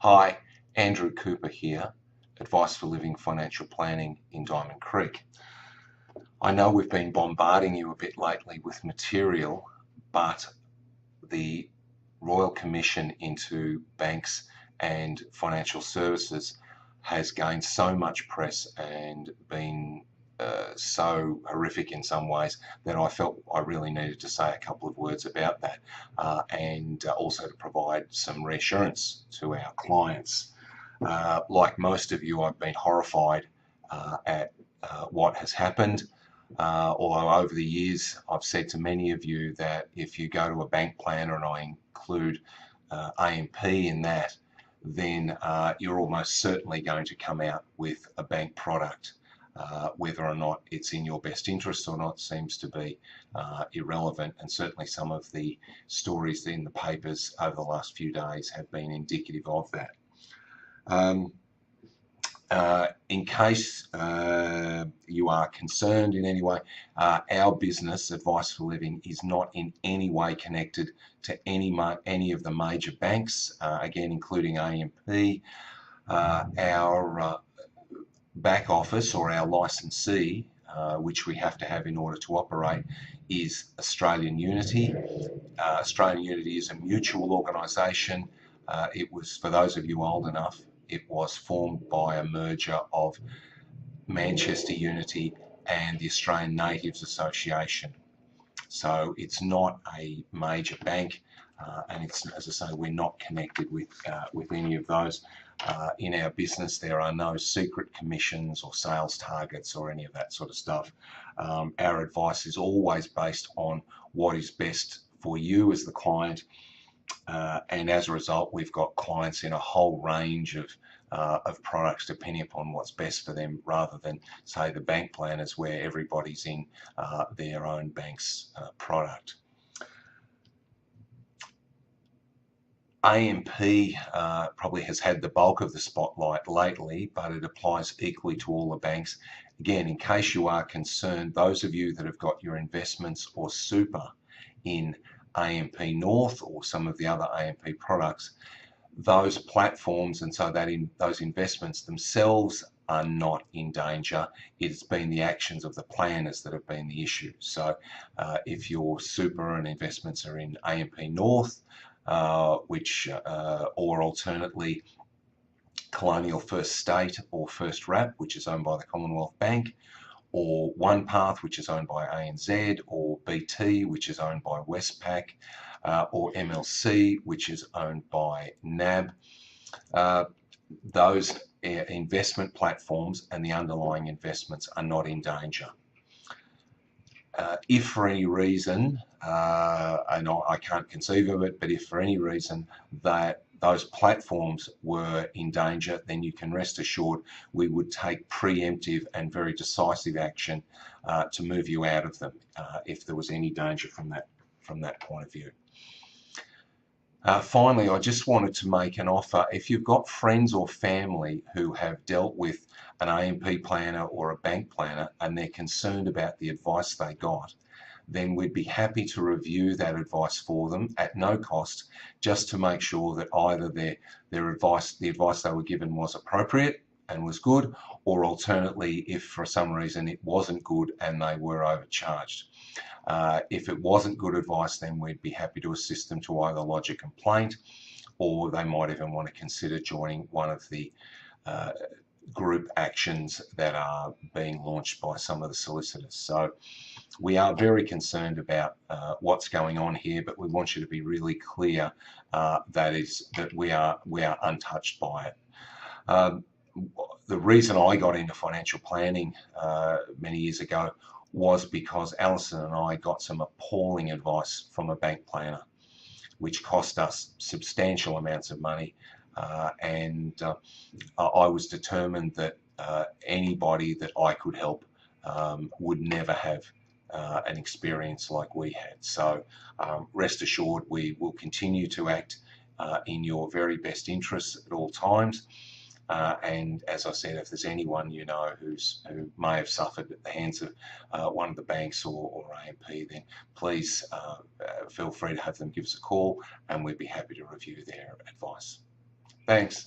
Hi, Andrew Cooper here, Advice for Living Financial Planning in Diamond Creek. I know we've been bombarding you a bit lately with material, but the Royal Commission into banks and financial services has gained so much press and been so horrific in some ways that I felt I really needed to say a couple of words about that and also to provide some reassurance to our clients. Like most of you, I've been horrified at what has happened. Although over the years, I've said to many of you that if you go to a bank planner, and I include AMP in that, then you're almost certainly going to come out with a bank product. Whether or not it's in your best interest or not seems to be irrelevant, and certainly some of the stories in the papers over the last few days have been indicative of that. In case you are concerned in any way, our business, Advice for Living, is not in any way connected to any of the major banks, again, including AMP. Our back office, or our licensee, which we have to have in order to operate, is Australian Unity. Australian Unity is a mutual organisation. It was, for those of you old enough, it was formed by a merger of Manchester Unity and the Australian Natives Association. So it's not a major bank, and it's, as I say, we're not connected with any of those. In our business, there are no secret commissions or sales targets or any of that sort of stuff. Our advice is always based on what is best for you as the client. And as a result, we've got clients in a whole range of products depending upon what's best for them, rather than, say, the bank planners where everybody's in their own bank's product. AMP probably has had the bulk of the spotlight lately, but it applies equally to all the banks. Again, in case you are concerned, those of you that have got your investments or super in AMP North or some of the other AMP products, those platforms, and so that those investments themselves are not in danger. It's been the actions of the planners that have been the issue. So if your super and investments are in AMP North, or alternately Colonial First State or First RAP, which is owned by the Commonwealth Bank, or OnePath, which is owned by ANZ, or BT, which is owned by Westpac, or MLC, which is owned by NAB. Those investment platforms and the underlying investments are not in danger. If for any reason, and I can't conceive of it, but if for any reason that those platforms were in danger, then you can rest assured we would take preemptive and very decisive action to move you out of them if there was any danger from that point of view. Finally, I just wanted to make an offer. If you've got friends or family who have dealt with an AMP planner or a bank planner and they're concerned about the advice they got, then we'd be happy to review that advice for them at no cost, just to make sure that either the advice they were given was appropriate and was good, or alternately, if for some reason it wasn't good and they were overcharged. If it wasn't good advice, then we'd be happy to assist them to either lodge a complaint, or they might even want to consider joining one of the group actions that are being launched by some of the solicitors. So we are very concerned about what's going on here, but we want you to be really clear that we are untouched by it. The reason I got into financial planning many years ago was because Alison and I got some appalling advice from a bank planner, which cost us substantial amounts of money. And I was determined that anybody that I could help would never have an experience like we had. So rest assured, we will continue to act in your very best interests at all times. And as I said, if there's anyone you know who may have suffered at the hands of one of the banks or AMP, then please feel free to have them give us a call, and we'd be happy to review their advice. Thanks.